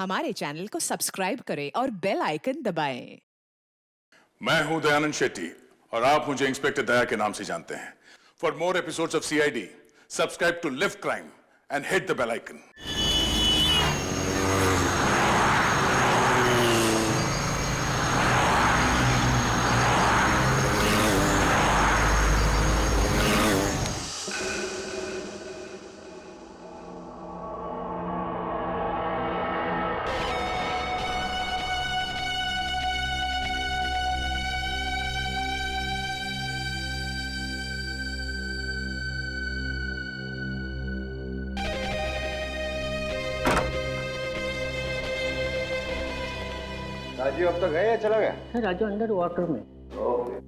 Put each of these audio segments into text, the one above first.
हमारे चैनल को सब्सक्राइब करें और बेल आइकन दबाएं। मैं हूं दयानंद शेट्टी और आप मुझे इंस्पेक्टर दया के नाम से जानते हैं। For more episodes of CID, subscribe to lift crime and hit the bell icon. Raju अब तक गए या चला गया? राजू अंडर वाटर में। ओके।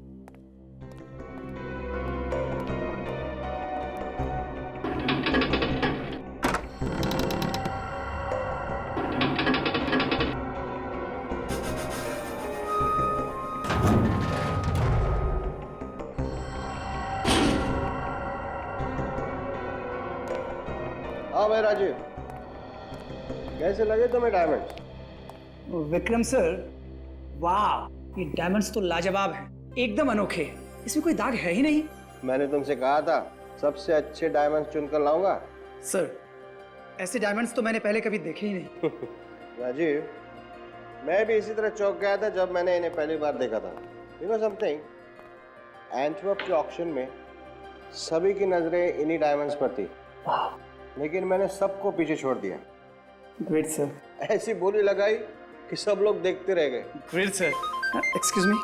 हाँ भाई राजू, कैसे लगे तुम्हें डायमंड्स? विक्रम सर, वाह, ये डायमंड्स तो लाजवाब हैं, एकदम अनोखे। इसमें कोई दाग है ही नहीं। मैंने तुमसे कहा था सबसे अच्छे डायमंड्स चुनकर लाऊंगा। सर, ऐसे डायमंड्स तो मैंने पहले कभी देखे ही नहीं। राजीव, मैं भी इसी तरह चौंक गया था जब मैंने इन्हें पहली बार देखा था। यू नो समथिंग, एंटवर्प के ऑक्शन में सभी की नजरें इन्हीं डायमंड्स पर थी, लेकिन मैंने सबको पीछे छोड़ दिया। Great sir. ऐसी बोली लगाई कि सब लोग देखते रह गए। Great sir. एक्सक्यूज मी,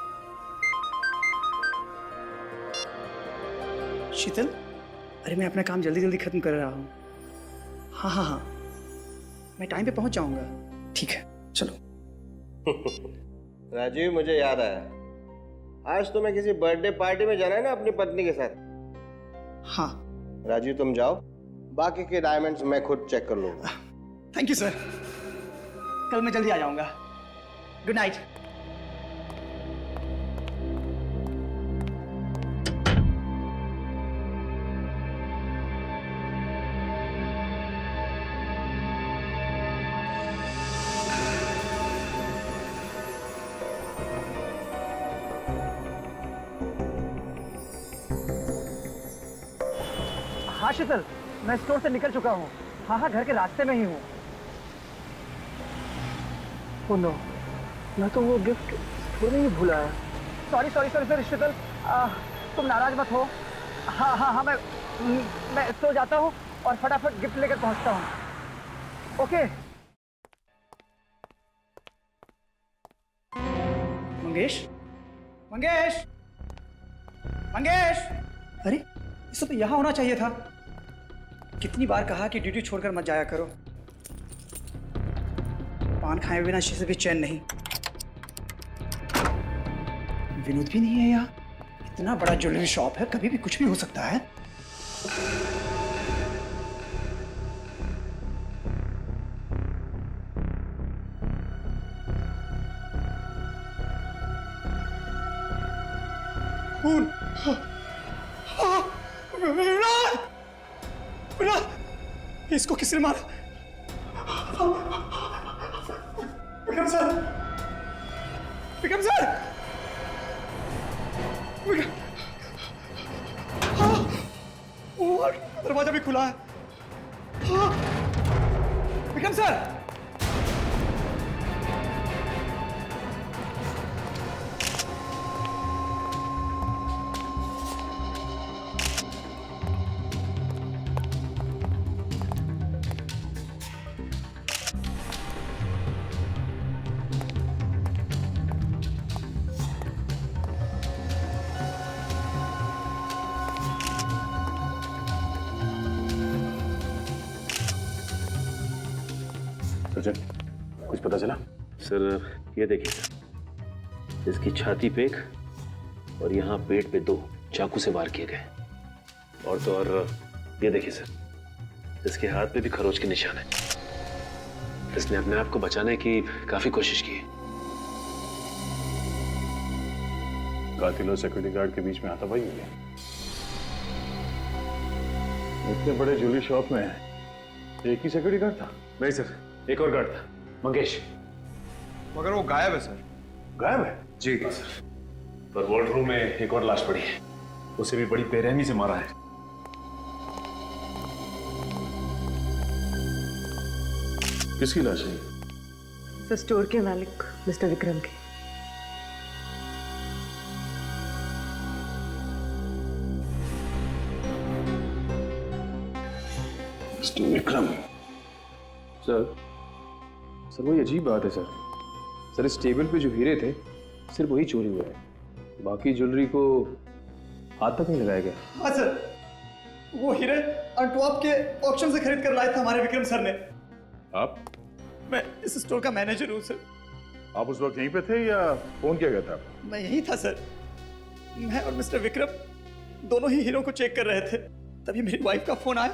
शीतल, अरे मैं अपना काम जल्दी जल्दी खत्म कर रहा हूँ। हाँ हाँ हाँ, मैं टाइम पे पहुंच जाऊंगा। ठीक है, चलो। राजीव, मुझे याद आया, आज तुम्हें किसी बर्थडे पार्टी में जाना है ना अपनी पत्नी के साथ? हाँ। राजीव तुम जाओ, बाकी के डायमंड्स मैं खुद चेक कर लूंगा। थैंक यू सर, कल मैं जल्दी आ जाऊंगा। Good night. हाँ शीतल, मैं स्टोर से निकल चुका हूँ। हाँ, घर के रास्ते में ही हूँ। ओह नो, मैं तो वो गिफ्ट स्टोर में ही भूला है। सॉरी सर शीतल, तुम नाराज मत हो। हाँ, मैं सो जाता हूँ और फटाफट गिफ्ट लेकर पहुँचता हूँ। ओके। मंगेश, अरे इसे तो यहाँ होना चाहिए था। कितनी बार कहा कि ड्यूटी छोड़कर मत जाया करो। पान खाए बिना से भी चैन नहीं। विनोद भी नहीं है यहाँ। इतना बड़ा ज्वेलरी शॉप है, कभी भी कुछ भी हो सकता है। खून। विनोद, इसको किसने मारा? विक्रम सर, और दरवाजा भी खुला है। विक्रम सर, कुछ पता चला? सर, ये देखिए सर, इसकी छाती पे एक और यहाँ पेट पे 2 चाकू से वार किए गए। और तो और ये देखिए सर, इसके हाथ पे भी खरोच के निशान है। इसने अपने आप को बचाने की काफी कोशिश की। कातिल और सिक्योरिटी गार्ड के बीच में हाथापाई हुई है। इतने बड़े ज्वेलरी शॉप में एक ही सिक्योरिटी गार्ड था? नहीं सर, एक और गार्ड था। मंगेश मगर वो गायब है सर। गायब है? जी सर, पर वार्ड रूम में एक और लाश पड़ी है, उसे भी बड़ी बेरहमी से मारा है। किसकी लाश है? सर, स्टोर के मालिक मिस्टर विक्रम के। मिस्टर विक्रम? सर वही अजीब बात है सर, इस टेबल पे जो हीरे थे सिर्फ वही चोरी हुए हैं, बाकी ज्वेलरी को हाथ तक नहीं लगाया गया। हाँ सर, वो हीरे अंटवर्प के ऑक्शन से खरीद कर लाए थे हमारे विक्रम सर ने। आप? मैं इस स्टोर का मैनेजर हूँ सर। आप उस वक्त यहीं पे थे या फोन किया गया था? मैं यहीं था सर। मैं और मिस्टर विक्रम दोनों ही हीरो को चेक कर रहे थे, तभी मेरी वाइफ का फोन आया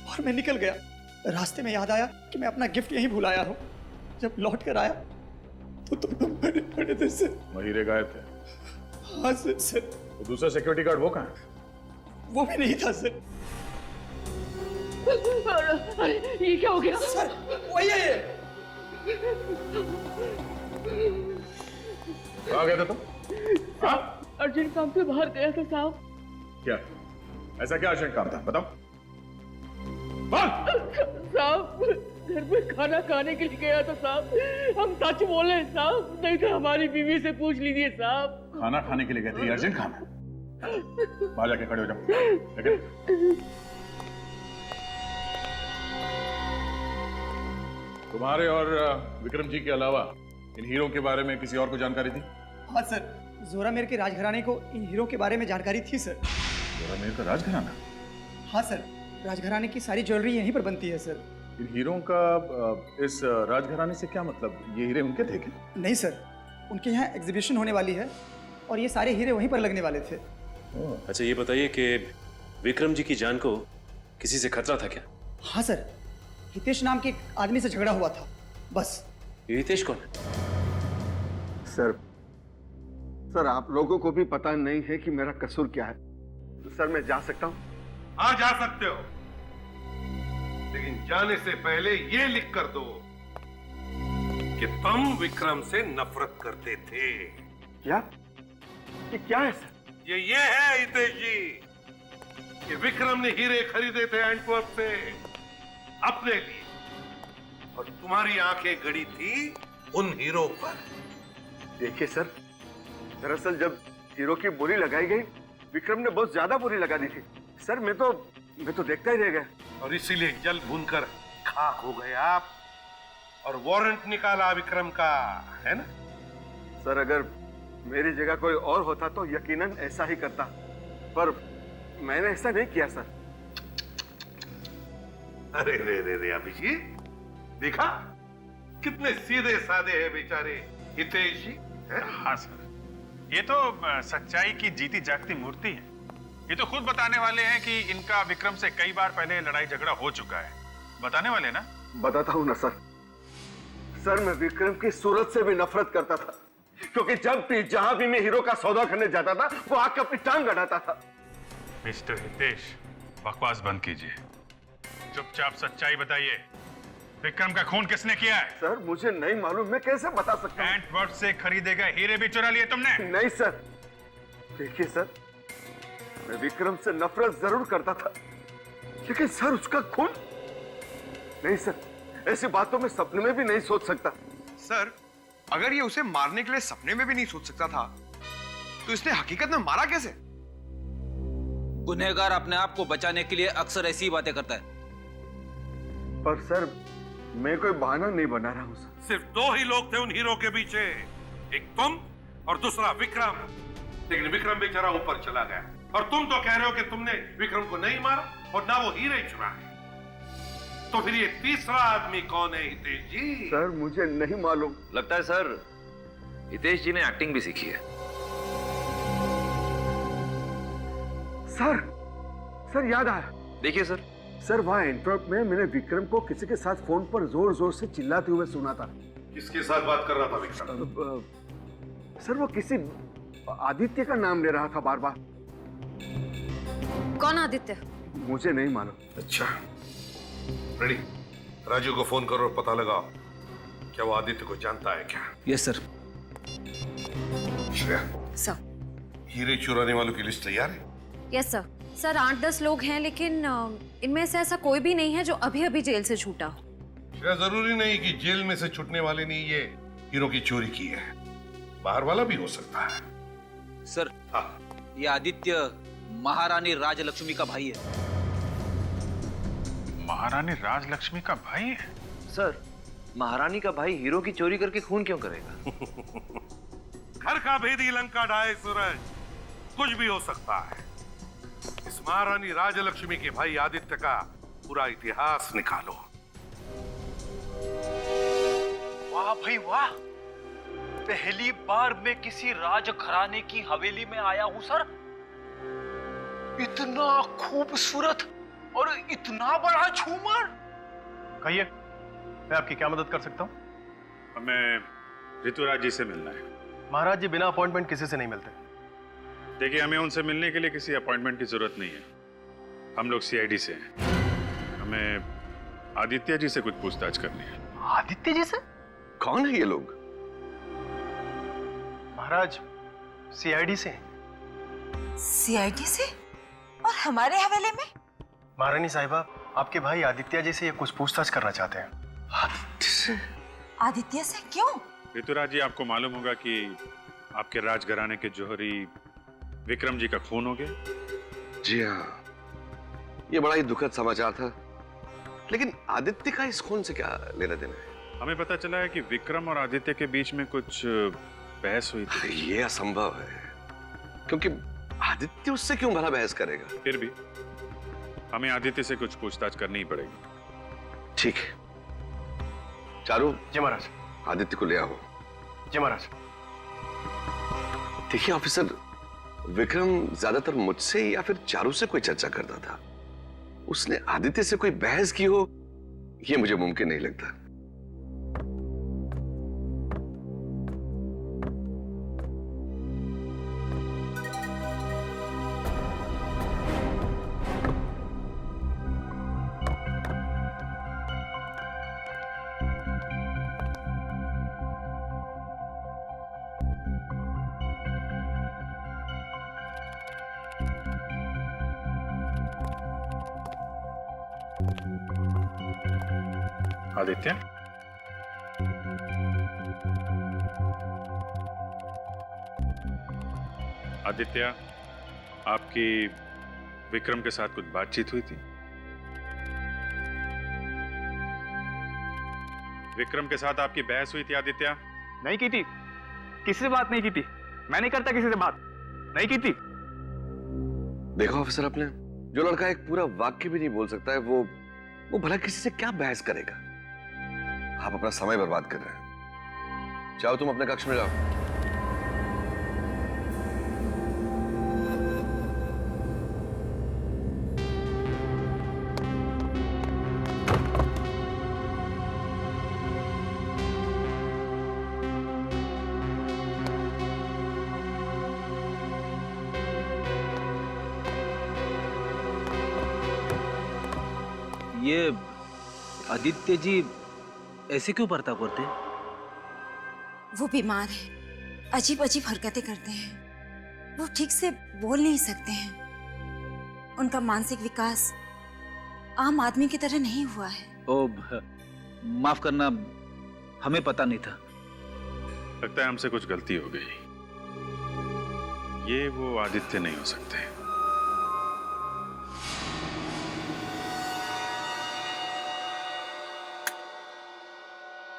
और मैं निकल गया। रास्ते में याद आया कि मैं अपना गिफ्ट यहीं भुलाया हूँ। जब लौट कर आया तो तुम बड़े देर से वो हीरे गायब थे। हाँ सर। तो दूसरा सिक्योरिटी गार्ड वो कहाँ है? वो भी नहीं था सर। अरे ये क्या हो गया? सर वही है ये। कहाँ गए थे तुम? हाँ? अर्जेंट काम पे बाहर गया था साहब। क्या ऐसा क्या अर्जेंट काम था, बताओ। साहब घर पे खाना खाने के लिए गया था साहब। हम सच बोले साहब, नहीं तो हमारी बीवी से पूछ लीजिए साहब। खाना खाने के लिए गए थे, ये अर्जेंट काम है? बाहर जाके खड़े हो जाओ। लेकिन तुम्हारे और विक्रम जी के अलावा इन हीरो के बारे में किसी और को जानकारी थी? हाँ सर, जोरामेर के राजघराने को इन हीरो के बारे में जानकारी थी सर। जोरामेर का राजघराना? हाँ सर, राजघराने की सारी ज्वेलरी यहीं पर बनती है सर। इन हीरों का इस राजघराने से क्या मतलब? ये हीरे उनके थे क्या? नहीं सर, उनके यहाँ एग्जीबिशन होने वाली है और ये सारे हीरे वहीं पर लगने वाले थे। अच्छा ये बताइए कि विक्रम जी की जान को किसी से खतरा था क्या? हाँ सर, हितेश नाम के एक आदमी से झगड़ा हुआ था, बस। ये हितेश कौन है? सर आप लोगों को भी पता नहीं है कि मेरा कसूर क्या है। तो सर मैं जा सकता हूँ? हाँ जा सकते हो, लेकिन जाने से पहले ये लिख कर दो कि तुम विक्रम से नफरत करते थे। क्या? ये क्या है सर? ये है हितेश जी कि विक्रम ने हीरे खरीदे थे एंटवर्प से अपने लिए, और तुम्हारी आंखें गड़ी थी उन हीरो पर। देखिए सर, दरअसल जब हीरो की बोली लगाई गई, विक्रम ने बहुत ज्यादा बोली लगा दी थी। सर मैं तो देखता ही रह गया, और इसीलिए जल भूनकर खाक हो गए आप, और वारंट निकाला विक्रम का, है ना? सर अगर मेरी जगह कोई और होता तो यकीनन ऐसा ही करता, पर मैंने ऐसा नहीं किया सर। अरे रे रे रे अभिजीत, देखा कितने सीधे साधे हैं बेचारे हितेश जी। हाँ सर, ये तो सच्चाई की जीती जागती मूर्ति है। ये तो खुद बताने वाले हैं कि इनका विक्रम से कई बार पहले लड़ाई झगड़ा हो चुका है। बताने वाले ना? बताता हूँ ना सर। सर मैं विक्रम की सूरत से भी नफरत करता था, क्योंकि जब भी जहां भी मैं हीरो का सौदा करने जाता था वो आके अपनी टांग अड़ाता था। मिस्टर हितेश, बकवास बंद कीजिए, चुपचाप सच्चाई बताइए। विक्रम का खून किसने किया है? सर मुझे नहीं मालूम, मैं कैसे बता सकता हूँ? एंटवर्प से खरीदे गए हीरे भी चुरा लिए तुमने? नहीं सर, देखिए सर, मैं विक्रम से नफरत जरूर करता था, लेकिन सर उसका खून नहीं सर, ऐसी बातों में सपने में भी नहीं सोच सकता। सर अगर ये उसे मारने के लिए सपने में भी नहीं सोच सकता था, तो इसने हकीकत में मारा कैसे? गुनहगार अपने आप को बचाने के लिए अक्सर ऐसी ही बातें करता है। पर सर मैं कोई बहाना नहीं बना रहा हूँ सर। सिर्फ दो ही लोग थे उन हीरो के पीछे, एक तुम और दूसरा विक्रम। लेकिन विक्रम बेचारा ऊपर चला गया, और तुम तो कह रहे हो कि तुमने विक्रम को नहीं मारा और ना वो हीरे चुराए। तो फिर ये तीसरा आदमी कौन है हितेश जी? सर मुझे नहीं मालूम। लगता है सर हितेश जी ने एक्टिंग भी सीखी है। सर याद आया। देखिए सर वहाँ एंटवर्प में मैंने विक्रम को किसी के साथ फोन पर जोर जोर से चिल्लाते हुए सुना था। किसके साथ बात कर रहा था विक्रम? सर वो किसी आदित्य का नाम ले रहा था बार बार। कौन आदित्य? मुझे नहीं मालूम। अच्छा रेडी, राजू को फोन करो और पता लगाओ क्या वो आदित्य को जानता है क्या? Yes sir. श्रेया, सर। हीरे चुराने वालों की लिस्ट तैयार है? Yes sir. सर 8-10 लोग हैं, लेकिन इनमें से ऐसा कोई भी नहीं है जो अभी अभी जेल से छूटा हो। श्रेया, जरूरी नहीं कि जेल में से छूटने वाले ने ये हीरो की चोरी की है, बाहर वाला भी हो सकता है। सर हाँ, ये आदित्य महारानी राजलक्ष्मी का भाई है। महारानी राजलक्ष्मी का भाई है? सर, महारानी का भाई हीरो की चोरी करके खून क्यों करेगा? घर का भेदी लंका ढाए सूरज, कुछ भी हो सकता है। इस महारानी राजलक्ष्मी के भाई आदित्य का पूरा इतिहास निकालो। वाह भाई वाह, पहली बार मैं किसी राजघराने की हवेली में आया हूं सर। इतना खूबसूरत और इतना बड़ा झूमर। कहिए, मैं आपकी क्या मदद कर सकता हूँ? हमें ऋतुराज जी से मिलना है। महाराज जी बिना अपॉइंटमेंट किसी से नहीं मिलते। देखिए, हमें उनसे मिलने के लिए किसी अपॉइंटमेंट की जरूरत नहीं है। हम लोग सीआईडी से हैं। हमें आदित्य जी से कुछ पूछताछ करनी है। आदित्य जी से? कौन है ये लोग? महाराज सीआईडी से। सीआईडी से? और हमारे हवेले में? महारानी साहिबा, आपके भाई आदित्य जी से ये कुछ पूछताछ करना चाहते हैं। आदित्य से क्यों? ऋतुराज जी, आपको मालूम होगा कि आपके राजघराने के जौहरी विक्रम जी का खून हो गया। जी हाँ, ये बड़ा ही दुखद समाचार था। लेकिन आदित्य का इस खून से क्या लेना देना है? हमें पता चला है कि विक्रम और आदित्य के बीच में कुछ बहस हुई थी। ये असंभव है, क्योंकि आदित्य उससे क्यों भला बहस करेगा? फिर भी हमें आदित्य से कुछ पूछताछ करनी ही पड़ेगी। ठीक है, चारू। जी महाराज। आदित्य को ले आओ। जी महाराज। देखिए ऑफिसर, विक्रम ज्यादातर मुझसे या फिर चारू से कोई चर्चा करता था। उसने आदित्य से कोई बहस की हो, यह मुझे मुमकिन नहीं लगता। आदित्य, आदित्य, आपकी विक्रम के साथ कुछ बातचीत हुई थी? विक्रम के साथ आपकी बहस हुई थी आदित्य? नहीं की थी, किसी से बात नहीं की थी। मैं नहीं करता किसी से बात, नहीं की थी। देखो ऑफिसर, आपने जो लड़का एक पूरा वाक्य भी नहीं बोल सकता है, वो भला किसी से क्या बहस करेगा? आप अपना समय बर्बाद कर रहे हैं। जाओ तुम अपने कक्ष में जाओ। ये आदित्य जी ऐसे क्यों बर्ताव करते हैं? वो बीमार है, अजीब अजीब हरकतें करते हैं। वो ठीक से बोल नहीं सकते हैं। उनका मानसिक विकास आम आदमी की तरह नहीं हुआ है। ओ, माफ करना, हमें पता नहीं था। लगता है हमसे कुछ गलती हो गई। ये वो आदित्य नहीं हो सकते।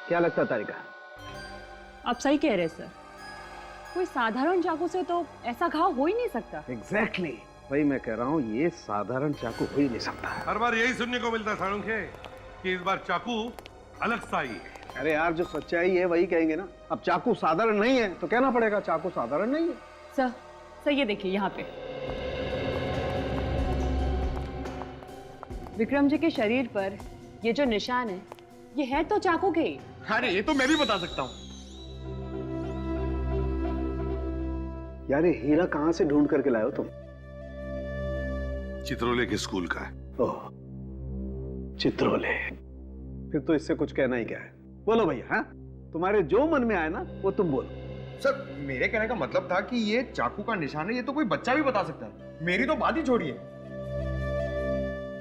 क्या लगता तारिका? आप सही कह रहे हैं सर। कोई साधारण चाकू से तो ऐसा घाव हो ही नहीं सकता। एग्जैक्टली, वही मैं कह रहा हूँ, ये साधारण चाकू हो ही नहीं सकता। हर बार यही सुनने को मिलता साळुंखे कि इस बार चाकू अलग सा ही है। अरे यार, जो सच्चाई है वही कहेंगे ना। अब चाकू साधारण नहीं है तो कहना पड़ेगा चाकू साधारण नहीं है। सर ये देखिए यहाँ पे विक्रम जी के शरीर पर ये जो निशान है, ये है तो चाकू के ही। अरे ये तो मैं भी बता सकता हूँ। यार, ये हीरा कहाँ से ढूंढ करके लाए हो तुम? चित्रोले के स्कूल का है। ओह, चित्रोले। फिर तो इससे कुछ कहना ही क्या है? बोलो भैया। हाँ, तुम्हारे जो मन में आए ना वो तुम बोलो। सर मेरे कहने का मतलब था कि ये चाकू का निशान है, ये तो कोई बच्चा भी बता सकता है, मेरी तो बात ही छोड़िए।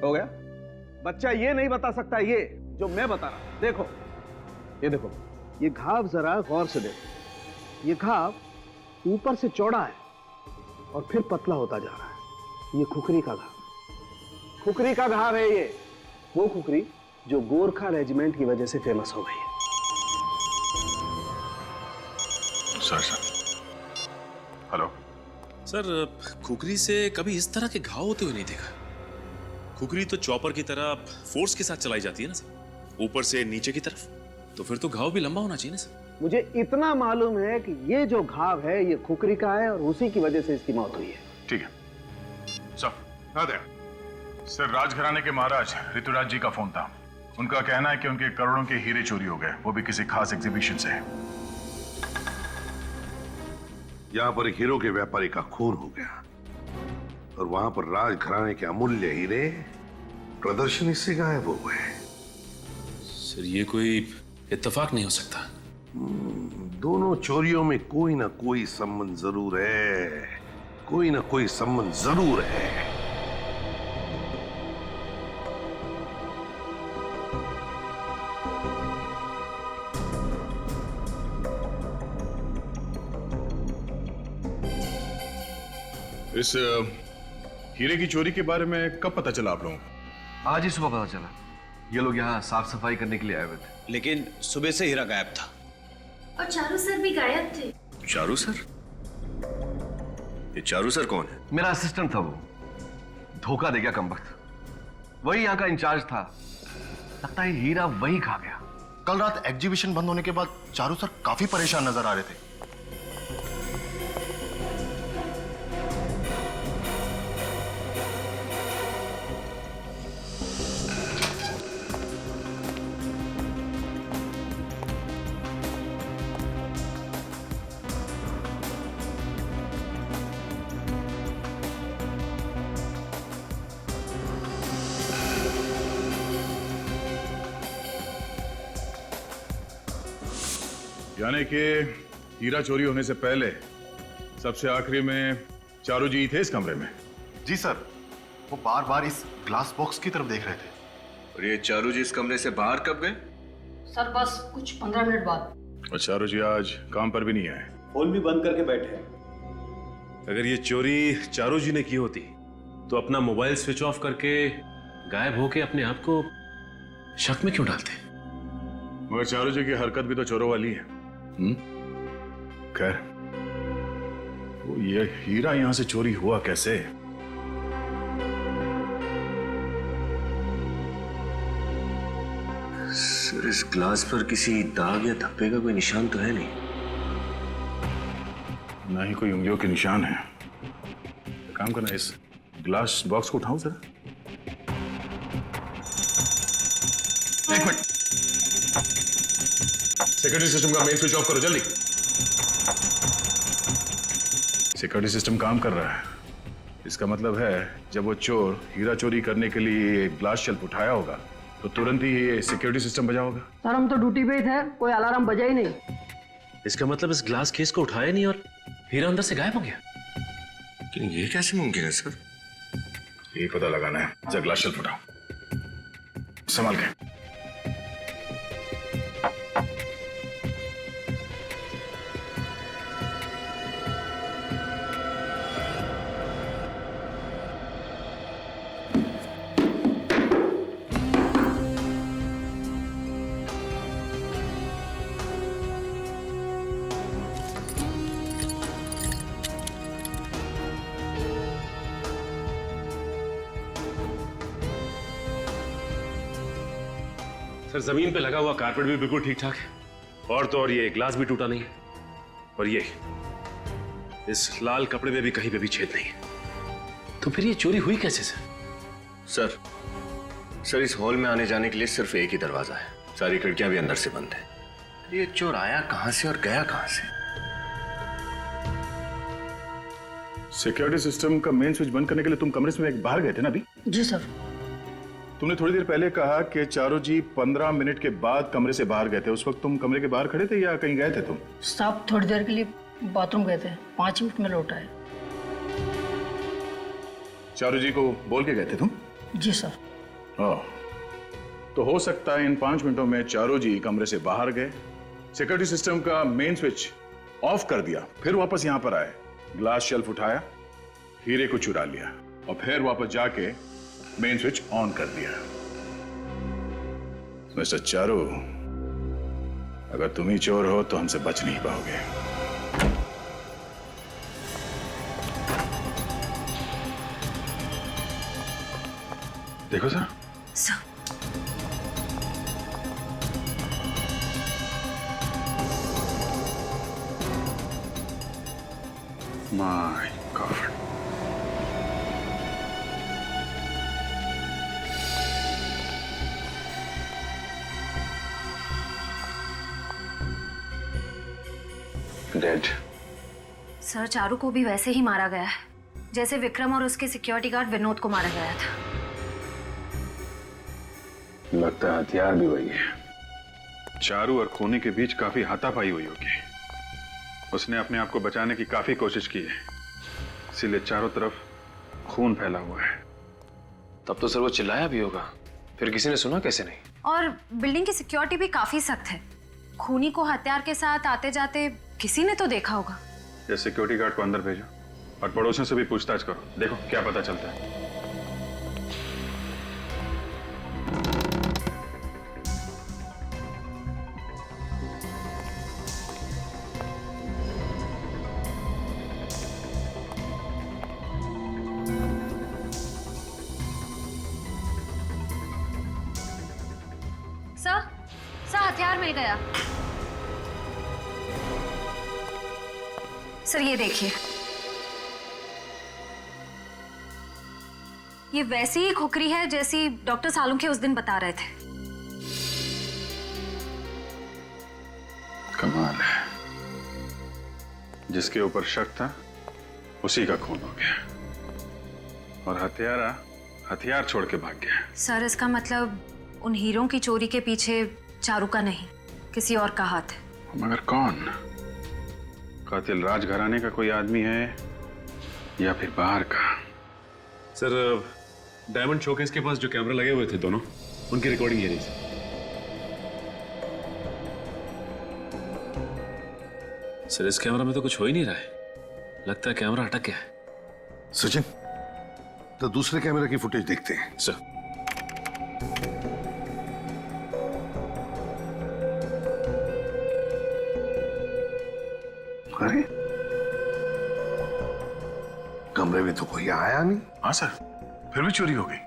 हो गया? बच्चा ये नहीं बता सकता, ये जो मैं बता रहा हूं। देखो, ये देखो, ये घाव जरा गौर से देखो। ये घाव ऊपर से चौड़ा है और फिर पतला होता जा रहा है। ये खुकरी का घाव, खुकरी का घाव है ये, वो खुकरी जो गोरखा रेजिमेंट की वजह से फेमस हो गई है। सर हेलो सर, खुकरी से कभी इस तरह के घाव होते हुए नहीं देखा। खुकरी तो चॉपर की तरह फोर्स के साथ चलाई जाती है ना सर, ऊपर से नीचे की तरफ, तो फिर तो घाव भी लंबा होना चाहिए ना सर। मुझे इतना मालूम है कि ये जो घाव है ये खुकरी का है और उसी की वजह से इसकी मौत हुई है। ठीक है सर। सर, राजघराने के महाराज ऋतुराज जी का फोन था। उनका कहना है कि उनके करोड़ों के हीरे चोरी हो गए, वो भी किसी खास एग्जीबिशन से। यहाँ पर एक हीरो के व्यापारी का खून हो गया और वहां पर राजघराने के अमूल्य हीरे प्रदर्शनी से गायब हो गए। सर, ये कोई इत्तेफाक नहीं हो सकता। दोनों चोरियों में कोई ना कोई संबंध जरूर है, कोई ना कोई संबंध जरूर है। इस हीरे की चोरी के बारे में कब पता चला आप लोगों को? आज ही सुबह पता चला। ये लोग यहाँ साफ सफाई करने के लिए आए हुए थे, लेकिन सुबह से हीरा गायब था। और चारू सर भी गायब थे। चारू सर? ये चारू सर कौन है? मेरा असिस्टेंट था, वो धोखा दे गया कमबख्त। वही यहाँ का इंचार्ज था, लगता है हीरा वही खा गया। कल रात एग्जीबिशन बंद होने के बाद चारू सर काफी परेशान नजर आ रहे थे। यानी कि हीरा चोरी होने से पहले सबसे आखिरी में चारू जी थे इस कमरे में? जी सर, वो बार बार इस ग्लास बॉक्स की तरफ देख रहे थे। और ये चारू जी इस कमरे से बाहर कब गए? सर बस कुछ 15 मिनट बाद। और चारू जी आज काम पर भी नहीं आए, फोन भी बंद करके बैठे हैं। अगर ये चोरी चारू जी ने की होती तो अपना मोबाइल स्विच ऑफ करके गायब होके अपने आप को शक में क्यों डालते? मगर चारू जी की हरकत भी तो चोरों वाली है। खैर, वो ये हीरा यहां से चोरी हुआ कैसे? सर, इस ग्लास पर किसी दाग या धब्बे का कोई निशान तो है नहीं। ना ही कोई उंगलियों के निशान है। काम करना, इस ग्लास बॉक्स को उठाऊं जरा। एक मिनट, सिक्योरिटी सिस्टम का मेन स्विच ऑफ करो जल्दी। सिक्योरिटी सिस्टम काम कर रहा है, इसका मतलब है जब वो चोर हीरा चोरी करने के लिए ग्लास शेल्फ उठाया होगा तो तुरंत ही ये सिक्योरिटी सिस्टम बजा होगा। सर हम तो ड्यूटी पे ही थे, कोई अलार्म बजा ही नहीं। इसका मतलब इस ग्लास केस को उठाया नहीं और हीरा अंदर से गायब हो गया। लेकिन ये कैसे मुमकिन है सर? ये पता लगाना है। जब ग्लास शेल्फ उठाओ, संभाल के। सर, जमीन पे लगा हुआ कारपेट भी बिल्कुल ठीक ठाक है, और तो और ये ग्लास भी टूटा नहीं है, और ये इस लाल कपड़े में भी कहीं पे भी छेद नहीं है। तो फिर ये चोरी हुई कैसे सर? सर इस हॉल में आने जाने के लिए सिर्फ एक ही दरवाजा है, सारी खिड़कियां भी अंदर से बंद है। ये चोर आया कहां से और गया कहां से? सिक्योरिटी सिस्टम का मेन स्विच बंद करने के लिए तुम कमरे से बाहर गए थे ना अभी? जी सर। तुमने थोड़ी देर पहले कहा कि चारू जी 15 मिनट के बाद कमरे से बाहर गए थे। उस वक्त तुम कमरे के बाहर खड़े थे या कहीं गए थे तुम? साहब थोड़ी देर के लिए बाथरूम गए थे, 5 मिनट में लौट आए। चारू जी को बोल के गए थे तुम? जी सर। तो हो सकता है इन 5 मिनटों में चारू जी कमरे से बाहर गए, सिक्योरिटी सिस्टम का मेन स्विच ऑफ कर दिया, फिर वापस यहां पर आए, ग्लास शेल्फ उठाया, हीरे को चुरा लिया और फिर वापस जाके मेन स्विच ऑन कर दिया। मिस्टर चारू, अगर तुम ही चोर हो तो हमसे बच नहीं पाओगे। देखो sir. My God. Dead. Sir Charu को भी वैसे ही मारा गया है जैसे विक्रम और उसके सिक्योरिटी गार्ड विनोद को मारा गया था। लगता है हथियार भी वही है। चारू और खूनी के बीच काफी हाथापाई हुई होगी। उसने अपने आप को बचाने की काफी कोशिश की है, इसीलिए चारों तरफ खून फैला हुआ है। तब तो सर वो चिल्लाया भी होगा, फिर किसी ने सुना कैसे नहीं? और बिल्डिंग की सिक्योरिटी भी काफी सख्त है। खूनी को हथियार के साथ आते जाते किसी ने तो देखा होगा। ये सिक्योरिटी गार्ड को अंदर भेजो और पड़ोसियों से भी पूछताछ करो, देखो क्या पता चलता है। सर हथियार मिल गया। सर ये देखिए, ये वैसी ही खुकरी है जैसी डॉक्टर सालुंखे उस दिन बता रहे थे। कमाल है, जिसके ऊपर शक था उसी का खून हो गया और हत्यारा हथियार छोड़ के भाग गया। सर इसका मतलब उन हीरों की चोरी के पीछे चारू का नहीं, किसी और का हाथ है। मगर कौन? कातिल राजघराने का कोई आदमी है या फिर बाहर का? सर डायमंड शोकेस के पास जो कैमरा लगे हुए थे दोनों, उनकी रिकॉर्डिंग ये रही सर। इस कैमरा में तो कुछ हो ही नहीं रहा है, लगता है कैमरा अटक गया है। सचिन, तो दूसरे कैमरे की फुटेज देखते हैं। सर अरे कमरे में तो कोई आया नहीं। हाँ सर, फिर भी चोरी हो गई।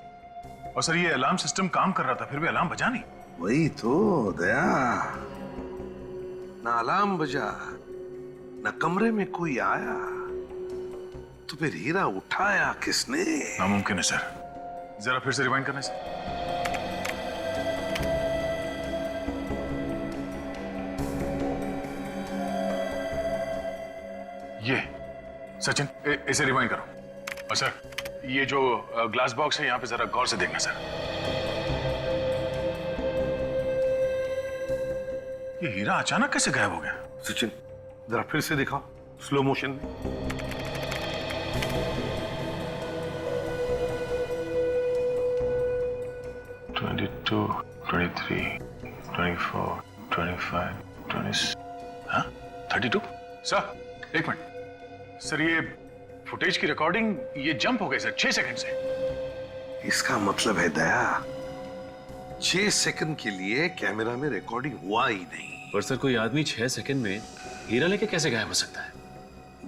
और सर ये अलार्म सिस्टम काम कर रहा था, फिर भी अलार्म बजा नहीं। वही तो दया, ना अलार्म बजा, ना कमरे में कोई आया, तो फिर हीरा उठाया किसने? नामुमकिन है सर, जरा फिर से रिवाइंड करना सर। ये सचिन, इसे रिवाइंड करो। और सर ये जो ग्लास बॉक्स है यहाँ पे जरा गौर से देखना सर। ये हीरा अचानक कैसे गायब हो गया? सचिन जरा फिर से दिखाओ स्लो मोशन में। $22, $23, $24, $25, $26, हाँ 32? सर एक मिनट सर, ये फुटेज की रिकॉर्डिंग ये जंप हो गई सर 6 सेकंड से। इसका मतलब है दया 6 सेकंड के लिए कैमरा में रिकॉर्डिंग हुआ ही नहीं। पर सर कोई आदमी 6 सेकंड में हीरा लेके कैसे गायब हो सकता है?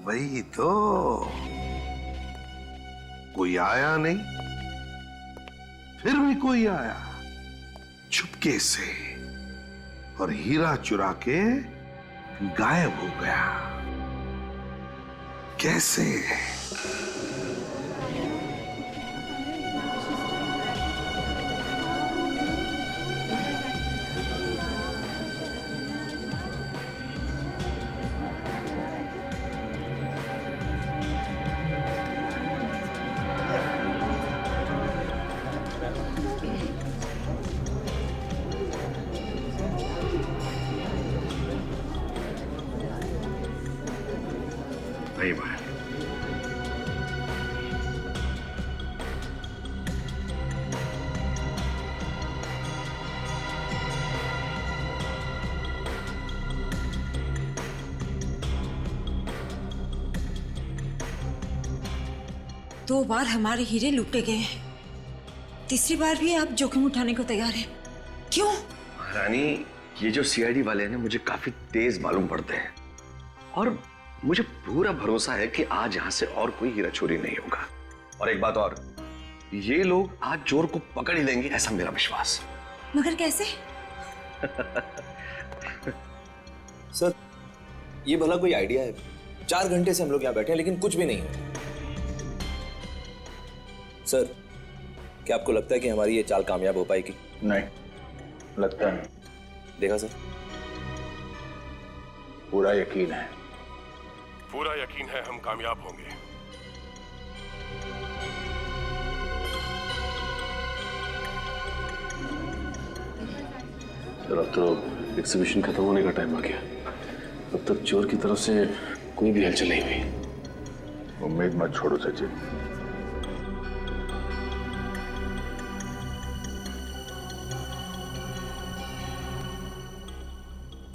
वही तो, कोई आया नहीं, फिर भी कोई आया चुपके से और हीरा चुरा के गायब हो गया। कैसे? वहीं बाहर। दो बार हमारे हीरे लूटे गए हैं, तीसरी बार भी आप जोखिम उठाने को तैयार हैं। क्यों? रानी, ये जो सीआईडी वाले हैं ना, मुझे काफी तेज मालूम पड़ते हैं और मुझे पूरा भरोसा है कि आज यहां से और कोई हीरा चोरी नहीं होगा। और एक बात और, ये लोग आज चोर को पकड़ ही लेंगे, ऐसा मेरा विश्वास। मगर कैसे? सर, ये भला कोई आइडिया है? 4 घंटे से हम लोग यहाँ बैठे हैं लेकिन कुछ भी नहीं है। सर, क्या आपको लगता है कि हमारी ये चाल कामयाब हो पाएगी? नहीं, लगता नहीं। देखा सर? पूरा यकीन है। पूरा यकीन है हम कामयाब होंगे। सर, अब तो एग्जीबिशन खत्म होने का टाइम आ गया। अब तक चोर की तरफ से कोई भी हलचल नहीं हुई। उम्मीद मत छोड़ो सचिन।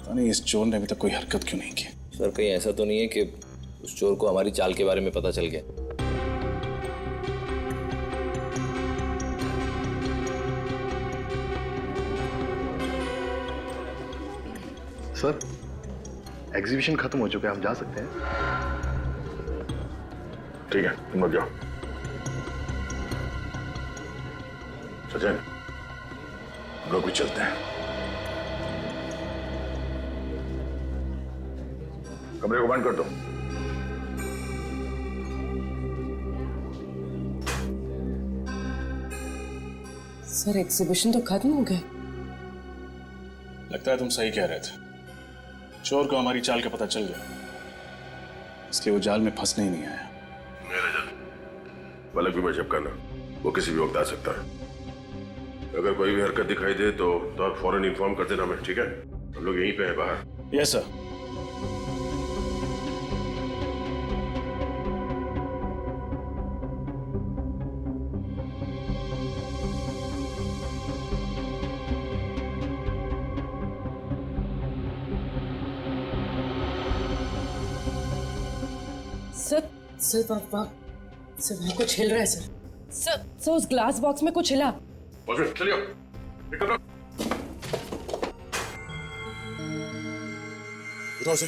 नहीं, इस चोर ने अभी तक कोई हरकत क्यों नहीं की? सर, कहीं ऐसा तो नहीं है कि उस चोर को हमारी चाल के बारे में पता चल गया? सर, एग्जीबिशन खत्म हो चुका है, हम जा सकते हैं। ठीक है, तुम लोग जाओ। सचिन, हम लोग भी चलते हैं। कमरे को बंद कर दो। सर, एग्जीबिशन तो खत्म हो गया। लगता है तुम सही कह रहे थे। चोर को हमारी चाल का पता चल गया, इसलिए वो जाल में फंसने ही नहीं आया। मेरा जल पलक भी मैं झपकाना, वो किसी भी वक्त आ सकता है। अगर कोई भी हरकत दिखाई दे तो आप फौरन इन्फॉर्म कर देना। मैं ठीक है? हम लोग यहीं पे हैं बाहर। Yes sir. सर, वहाँ कुछ हिल रहा है सर। सर, उस ग्लास बॉक्स में कुछ हिला। चलिए, उठाओ से।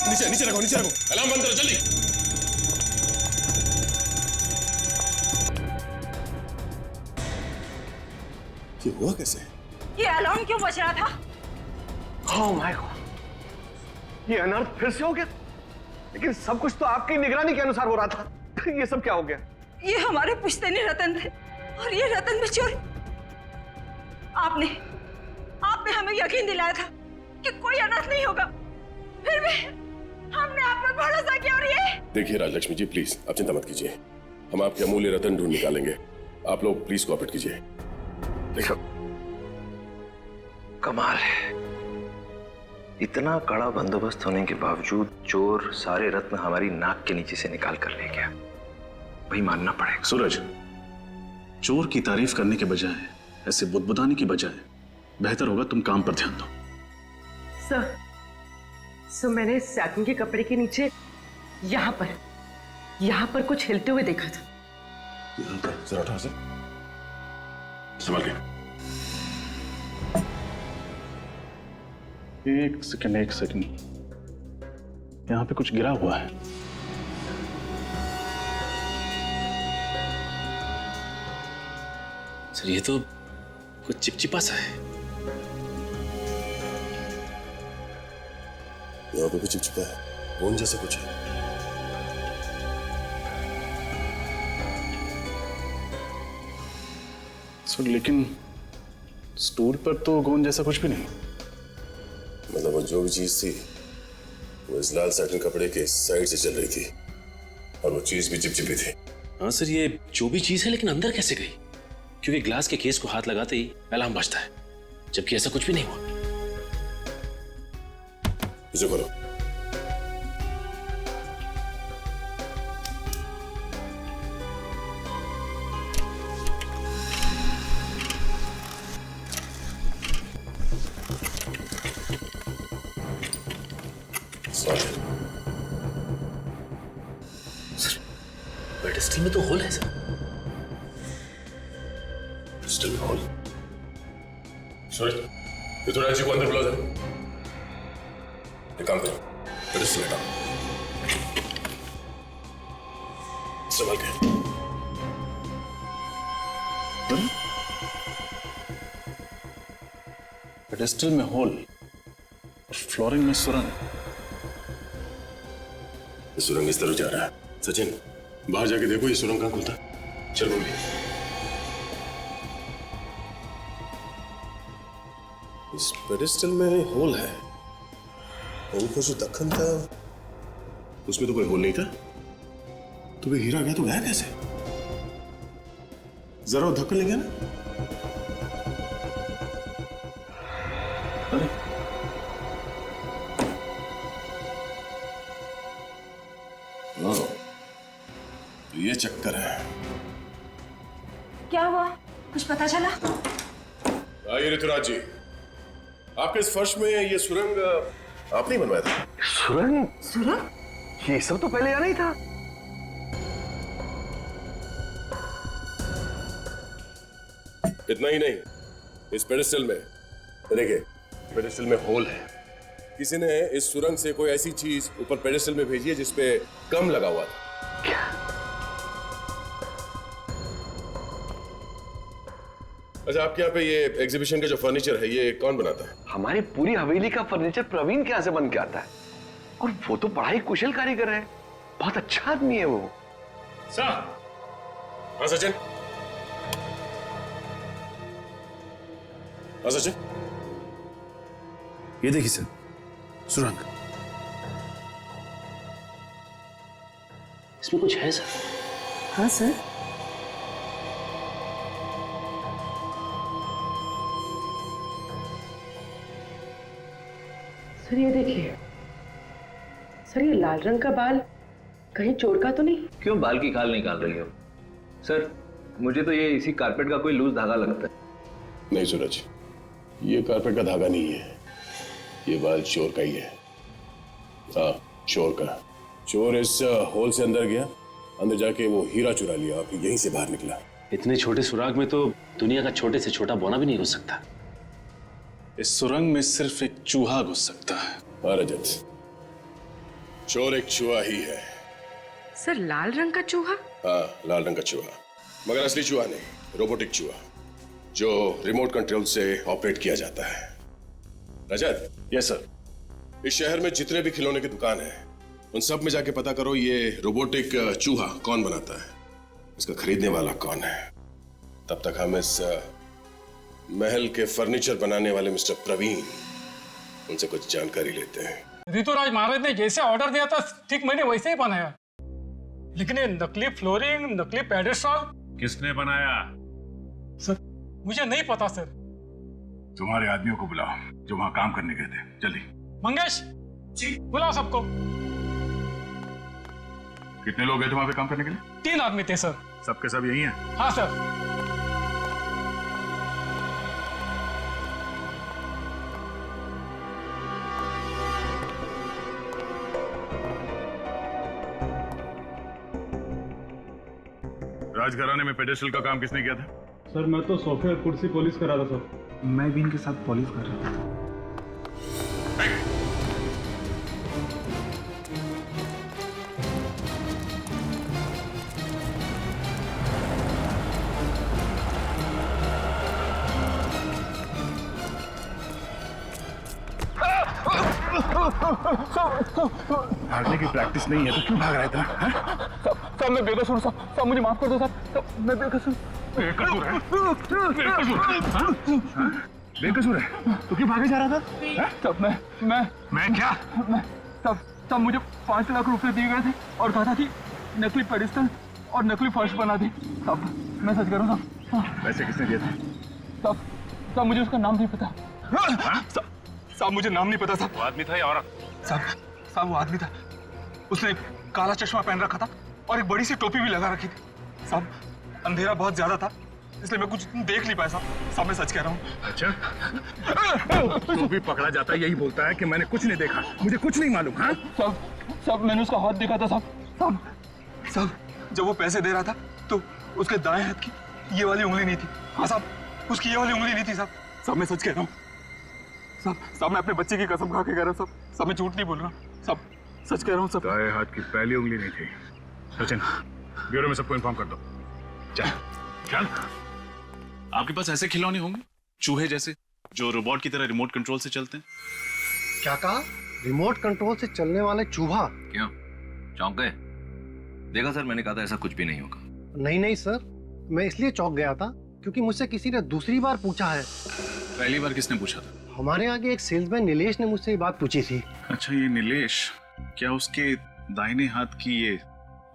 नीचे नीचे रखो, नीचे रखो। अलार्म बंद करो जल्दी। ये हुआ कैसे? ये अलार्म क्यों बज रहा था? ओह माय गॉड, ये अनर्थ फिर से हो गया। लेकिन सब कुछ तो आपकी निगरानी के अनुसार हो रहा था। ये सब क्या हो गया? ये हमारे पुश्तैनी रतन थे और ये रतन में चोरी। आपने हमें यकीन दिलाया था कि कोई अनर्थ नहीं होगा, फिर भी हमने आप पर भरोसा किया। और ये देखिए राजलक्ष्मी जी, प्लीज आप चिंता मत कीजिए, हम आपके अमूल्य रतन ढूंढ निकालेंगे। आप लोग प्लीज कोऑपरेट कीजिए। देखो, कमाल है, इतना कड़ा बंदोबस्त होने के बावजूद चोर सारे रत्न हमारी नाक के नीचे से निकाल कर ले गया। वही मानना पड़ेगा। सूरज, चोर की तारीफ करने के बजाय, ऐसे बुदबुदाने की बजाय बेहतर होगा तुम काम पर ध्यान दो। सर, मैंने सैटिन के कपड़े के नीचे यहाँ पर कुछ हिलते हुए देखा था। जरा उठाओ से। संभाल के। एक सेकंड, यहाँ पे कुछ गिरा हुआ है। सर, ये तो कुछ चिपचिपा सा है। यहाँ पे भी चिपचिपा है, गोंद जैसा कुछ है। सर, लेकिन स्टूल पर तो गोंद जैसा कुछ भी नहीं। मतलब वो जो भी चीज थी वो इस लाल सैटिन कपड़े के साइड से चल रही थी और वो चीज भी चिपचिपी थी। हाँ सर, ये जो भी चीज है, लेकिन अंदर कैसे गई? क्योंकि ग्लास के केस को हाथ लगाते ही अलार्म बजता है, जबकि ऐसा कुछ भी नहीं हुआ। इसे खोलो। सर पेडेस्टल में तो होल है सर। पेडेस्टल में होल? सूरज, ये तो राजी को अंदर बुला दे। एक काम करो, पेडेस्टल हटाओ, संभाल के। पेडेस्टल में होल और फ्लोरिंग में सुरंग। ये सुरंग इस तरफ जा रहा है। सचिन, बाहर जाके देखो ये सुरंग कहाँ खुलता है। चल मम्मी। इस पेडेस्टल में होल है। ऊपर जो दक्कन था उसमें तो कोई होल नहीं था। तो भी हीरा गया तो गया कैसे? जरा वो धक्कन ले गया ना। तो ये चक्कर है। क्या हुआ, कुछ पता चला? आइए ऋतुराज जी, आपके इस फर्श में ये सुरंग आपने ही बनवाया था? सुरंग? सुरंग? ये सब तो पहले यहाँ नहीं था। इतना ही नहीं, इस पेडेस्टल में देखिए, पेडेस्टल में होल है। किसी ने इस सुरंग से कोई ऐसी चीज ऊपर पेडेस्टल में भेजी है जिसपे कम लगा हुआ था। क्या? अच्छा, आपके यहाँ पे ये एग्जीबिशन का जो फर्नीचर है ये कौन बनाता है? हमारी पूरी हवेली का फर्नीचर प्रवीण के यहाँ से बन के आता है, और वो तो बड़ा ही कुशल कारीगर है। बहुत अच्छा आदमी है वो। सर। हाँ सचिन। हाँ सचिन, ये देखिए सर, सुरंग। इसमें कुछ है सर? हाँ सर। सर ये देखिए, सर ये लाल रंग का बाल कहीं चोर का तो नहीं? क्यों बाल की खाल निकाल रही हो? सर मुझे तो ये इसी कारपेट का कोई लूज धागा लगता है। नहीं सूरज, ये कारपेट का धागा नहीं है, ये बाल चोर का ही है। हाँ, चोर का। चोर इस होल से अंदर गया, अंदर जाके वो हीरा चुरा लिया और फिर यहीं से बाहर निकला। इतने छोटे सुराग में तो दुनिया का छोटे से छोटा बौना भी नहीं घुस सकता। इस सुरंग में सिर्फ एक चूहा घुस सकता है। हाँ रजत, चोर एक चूहा ही है। सर लाल रंग का चूहा? हाँ, लाल रंग का चूहा, मगर असली चूहा नहीं, रोबोटिक चूहा जो रिमोट कंट्रोल से ऑपरेट किया जाता है। रजत। Yes sir. इस शहर में जितने भी खिलौने की दुकान है उन सब में जाके पता करो ये रोबोटिक चूहा कौन बनाता है, इसका खरीदने वाला कौन है। तब तक हम इस महल के फर्नीचर बनाने वाले मिस्टर प्रवीण, उनसे कुछ जानकारी लेते हैं। ऋतुराज महाराज ने जैसे ऑर्डर दिया था ठीक मैंने वैसे ही बनाया, लेकिन ये नकली फ्लोरिंग, नकली पेडेस्टल किसने बनाया? सर मुझे नहीं पता सर। तुम्हारे आदमियों को बुलाओ जो वहां काम करने गए थे, जल्दी। मंगेश जी, बुलाओ सबको। कितने लोग गए थे वहां पे काम करने के लिए? 3 आदमी थे सर। सबके सब यही हैं? हाँ सर। राजघराने में पेडेस्टल का काम किसने किया था? सर मैं तो सोफे और कुर्सी पॉलिश कर रहा था सर। मैं भी इनके साथ पॉलिश कर रहा था। भागने की प्रैक्टिस नहीं है तो क्यों भाग रहा है इतना? साहब मैं बेकसूर हूँ साहब, मुझे माफ कर दो साहब, मैं बेकसूर। बेकसूर है? बेकसूर है? तो क्यों भागे जा रहा था? साहब मैं क्या? साहब मुझे 5 लाख रुपए दिए गए थे और कहा था कि नकली पेडिस्टल और नकली फर्श बना दी। साहब मैं सच कह रहा हूँ साहब। पैसे किसने दिए थे? साहब मुझे उसका नाम नहीं पता। साहब मुझे नाम नहीं पता साहब। वो आदमी था या औरत? साहब वो आदमी था, उसने काला चश्मा पहन रखा था और एक बड़ी सी टोपी भी लगा रखी थी। साहब अंधेरा बहुत ज्यादा था इसलिए मैं कुछ देख नहीं पाया साहब। साहब मैं सच कह रहा हूँ। अच्छा तो भी पकड़ा जाता है, यही बोलता है कि मैंने कुछ नहीं देखा, मुझे कुछ नहीं मालूम। हाँ साहब मैंने उसका हाथ देखा था साहब। साहब जब वो पैसे दे रहा था तो उसके दाएं हाथ की ये वाली उंगली नहीं थी। हाँ साहब, उसकी ये वाली उंगली नहीं थी साहब। साहब मैं सच कह रहा हूँ साहब, मैं अपने बच्चे की कसम खा के कह रहा हूँ साहब, मैं झूठ नहीं बोल रहा साहब, सच कह रहा हूँ साहब। दाएं हाथ की पहली उंगली नहीं थी। सचिन, ब्यूरो में सबको इन्फॉर्म कर दो। चल चल। आपके पास ऐसे खिलौने होंगे चूहे जैसे, जो रोबोट की तरह रिमोट कंट्रोल से चलते हैं? क्या कहा? रिमोट कंट्रोल से चलने वाले चूहा? क्यों चौंक गए? देखा सर, मैंने कहा था ऐसा कुछ भी नहीं होगा। नहीं नहीं सर, मैं इसलिए चौंक गया था क्योंकि मुझसे किसी ने दूसरी बार पूछा है। पहली बार किसने पूछा था? हमारे यहाँ के एक सेल्समैन नीलेश ने मुझसे ये बात पूछी थी। अच्छा, ये नीलेश, क्या उसके दाहिने हाथ की ये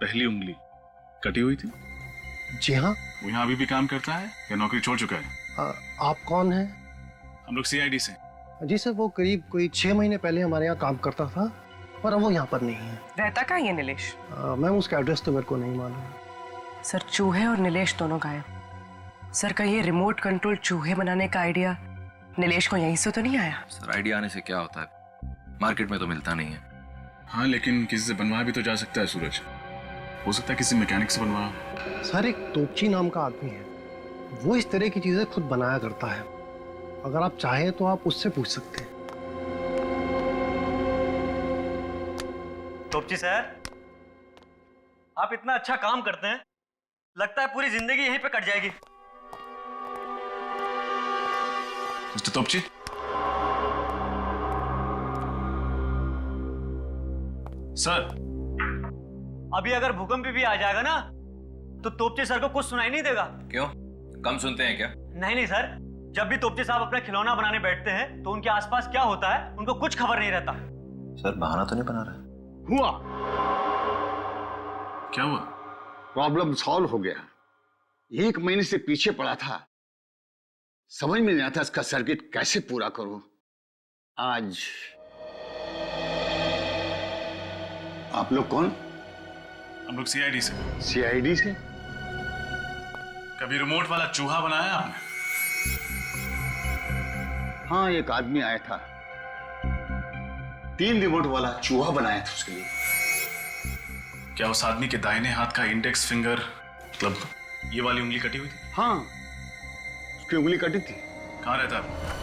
पहली उंगली कटी हुई थी? जी हाँ। वो यहाँ अभी भी काम करता है या नौकरी छोड़ चुका है? आप कौन हैं? हम लोग CID से। जी सर, वो करीब कोई 6 महीने पहले हमारे यहाँ काम करता था, पर अब वो यहाँ पर नहीं है। रहता कहाँ है नीलेश? मैम उसका एड्रेस तो मेरे को नहीं मालूम। सर चूहे और नीलेश दोनों गायब। सर का ये रिमोट कंट्रोल चूहे बनाने का आइडिया नीलेश को यहीं से तो नहीं आया? सर आइडिया आने से क्या होता है, मार्केट में तो मिलता नहीं है। हाँ, लेकिन किसी से बनवाया भी तो जा सकता है सूरज। हो सकता है किसी मैकेनिक से बनवाया। सर एक तोपची नाम का आदमी है, वो इस तरह की चीजें खुद बनाया करता है। अगर आप चाहें तो आप उससे पूछ सकते हैं। तोपची सर, आप इतना अच्छा काम करते हैं, लगता है पूरी जिंदगी यहीं पे कट जाएगी। मिस्टर तोपची, सर अभी अगर भूकंप भी आ जाएगा ना तो तोपची सर को कुछ सुनाई नहीं देगा। क्यों, कम सुनते हैं क्या? नहीं नहीं सर, जब भी तोपची साहब अपना खिलौना बनाने बैठते हैं तो उनके आसपास क्या होता है उनको कुछ खबर नहीं रहता। सर बहाना तो नहीं बना रहा? हुआ क्या हुआ? प्रॉब्लम सॉल्व हो गया। 1 महीने से पीछे पड़ा था, समझ में नहीं आता इसका सर्किट कैसे पूरा करूं। आज आप लोग कौन? हम लोग CID से। CID से? कभी रिमोट वाला चूहा बनाया आपने? हाँ, एक आदमी आया था, 3 रिमोट वाला चूहा बनाया था उसके लिए। क्या उस आदमी के दाहिने हाथ का इंडेक्स फिंगर, मतलब ये वाली उंगली कटी हुई थी? हाँ, उसकी उंगली कटी थी। कहाँ रहता है?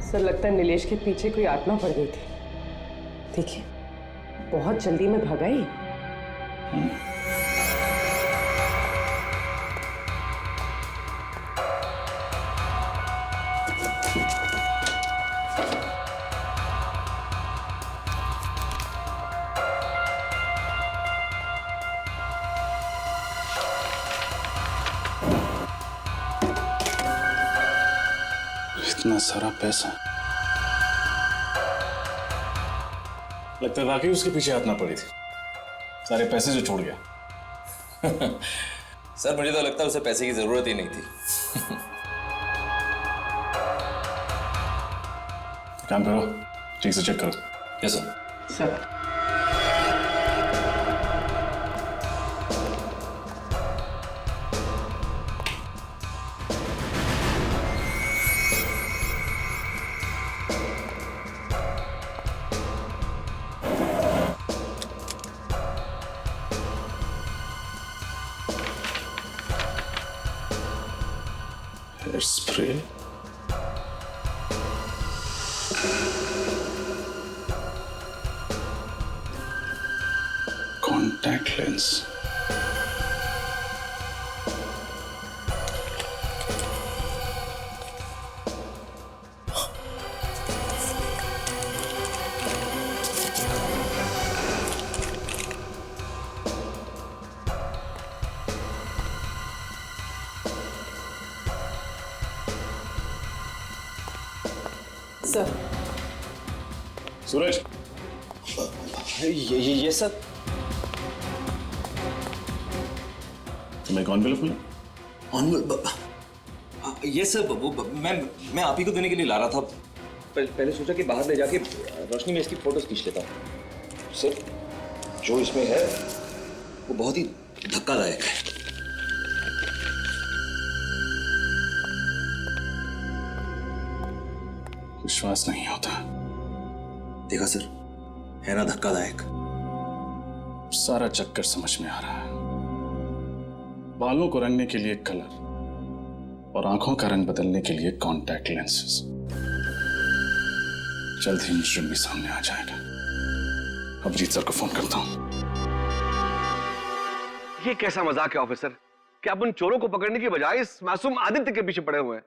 सर लगता है नीलेश के पीछे कोई आत्मा पड़ गई थी। देखिए बहुत जल्दी में भगाई। इतना सारा पैसा, लगता है वाकई उसके पीछे हाथ ना पड़ी थी। सारे पैसे जो छोड़ गया। सर मुझे तो लगता है उसे पैसे की जरूरत ही नहीं थी। काम करो, ठीक से चेक करो। Yes sir. Sir spray, contact lens, sir. Suraj, ये सर। तुम्हें कौन एनवेलप मिला? ये सर मैं आप ही को देने के लिए ला रहा था। पहले सोचा कि बाहर ले जाके रोशनी में इसकी फोटोज खींच लेता हूँ। सर जो इसमें है वो बहुत ही धक्कादायक है। विश्वास नहीं होता। देखा सर, है ना धक्कादायक। सारा चक्कर समझ में आ रहा है। बालों को रंगने के लिए कलर और आंखों का रंग बदलने के लिए कॉन्टैक्ट लेंसेज। जल्द ही मुजरिम भी सामने आ जाएगा। अभिजीत सर को फोन करता हूं। ये कैसा मजाक है ऑफिसर कि आप उन चोरों को पकड़ने की बजाय इस मासूम आदित्य के पीछे पड़े हुए हैं।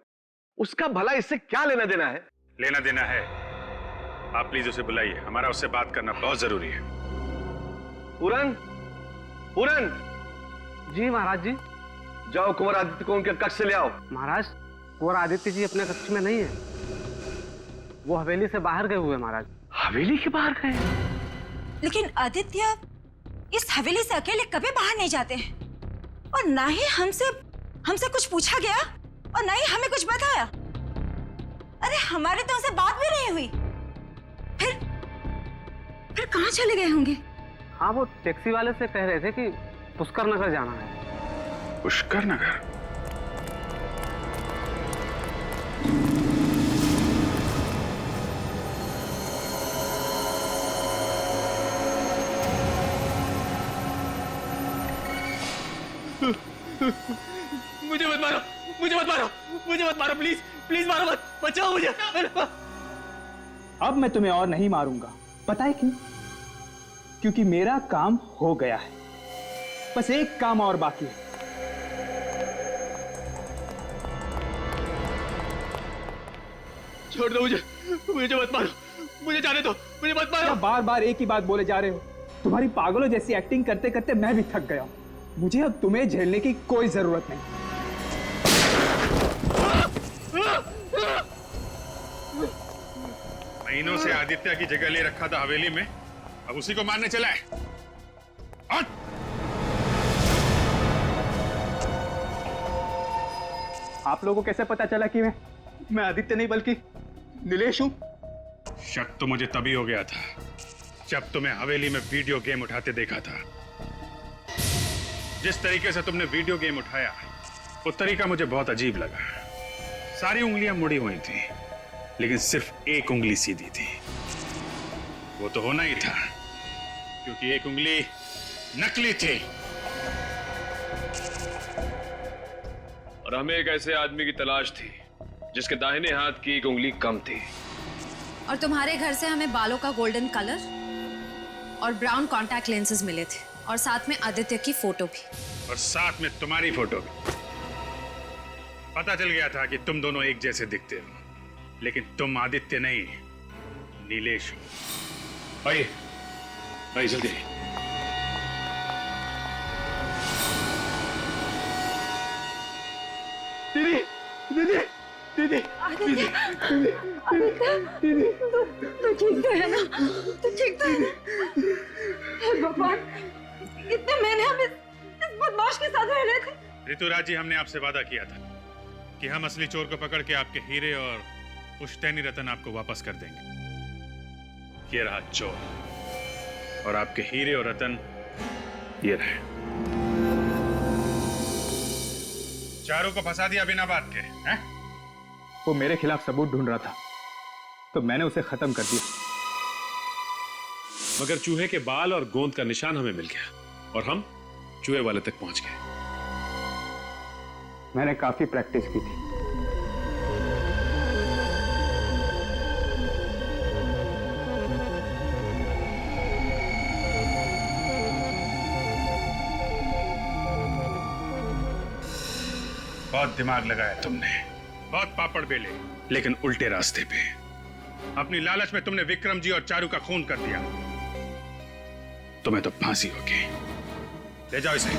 उसका भला इससे क्या लेना देना है? लेना देना है। आप प्लीज उसे बुलाइए, हमारा उससे बात करना बहुत जरूरी है। पूरन, पूरन। जी महाराज जी। जाओ कुंवर आदित्य को उनके कक्ष से ले आओ। महाराज, कुंवर आदित्य जी अपने कक्ष में नहीं है, वो हवेली से बाहर गए हुए महाराज। हवेली के बाहर गए? लेकिन आदित्य इस हवेली से अकेले कभी बाहर नहीं जाते हैं, और ना ही हमसे कुछ पूछा गया और ना ही हमें कुछ बताया। अरे हमारी तो उनसे बात भी नहीं हुई। फिर कहाँ चले गए होंगे? हाँ, वो टैक्सी वाले से कह रहे थे कि पुष्कर नगर जाना है। पुष्कर नगर? मुझे मत मारो, मुझे मत मारो, मुझे मत मारो, प्लीज प्लीज मारो मत, बचाओ मुझे। अब मैं तुम्हें और नहीं मारूंगा। पता है क्यों? क्योंकि मेरा काम हो गया है। बस एक काम और बाकी है। छोड़ दो मुझे, मुझे मत मारो, मुझे जाने दो, मुझे मत मारो। बार बार एक ही बात बोले जा रहे हो। तुम्हारी पागलों जैसी एक्टिंग करते करते मैं भी थक गया। मुझे अब तुम्हें झेलने की कोई जरूरत नहीं। महीनों से आदित्य की जगह ले रखा था हवेली में, अब उसी को मारने चला है। आप लोगों को कैसे पता चला कि मैं आदित्य नहीं बल्कि नीलेश हूं? शक तो मुझे तभी हो गया था जब तुम्हें हवेली में वीडियो गेम उठाते देखा था। जिस तरीके से तुमने वीडियो गेम उठाया वो तरीका मुझे बहुत अजीब लगा। सारी उंगलियां मुड़ी हुई थी लेकिन सिर्फ एक उंगली सीधी थी। वो तो होना ही था क्योंकि एक उंगली नकली थी। और हमें एक ऐसे आदमी की तलाश थी जिसके दाहिने हाथ की एक उंगली कम थी। और तुम्हारे घर से हमें बालों का गोल्डन कलर और ब्राउन कॉन्टैक्ट लेंसेज मिले थे, और साथ में आदित्य की फोटो भी, और साथ में तुम्हारी फोटो भी। पता चल गया था कि तुम दोनों एक जैसे दिखते हो, लेकिन तुम आदित्य नहीं नीलेश हो। आइए आइए जल्दी। दीदी दीदी दीदी आदित्य, दीदी तू ठीक तो है ना? तू ठीक तो है ना? हे भगवान, इतने महीने हम इस बदमाश के साथ रह रहे थे। ऋतुराज जी, हमने आपसे वादा किया था कि हम असली चोर को पकड़ के आपके हीरे और पुश्तैनी रतन आपको वापस कर देंगे। ये रहा चोर और आपके हीरे और रतन ये रहे। चारों को फंसा दिया बिना बात के, हैं? वो मेरे खिलाफ सबूत ढूंढ रहा था तो मैंने उसे खत्म कर दिया। मगर चूहे के बाल और गोंद का निशान हमें मिल गया और हम चूहे वाले तक पहुंच गए। मैंने काफी प्रैक्टिस की थी। बहुत दिमाग लगाया तुमने, बहुत पापड़ बेले, लेकिन उल्टे रास्ते पे। अपनी लालच में तुमने विक्रम जी और चारू का खून कर दिया। तुम्हें तो फांसी होगी। ले जाओ इसे।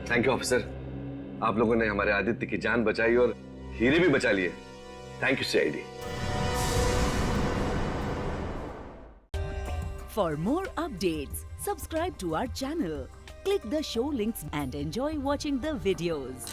थैंक यू ऑफिसर, आप लोगों ने हमारे आदित्य की जान बचाई और हीरे भी बचा लिए। Thank you CID. For more updates, subscribe to our channel, click the show links and enjoy watching the videos.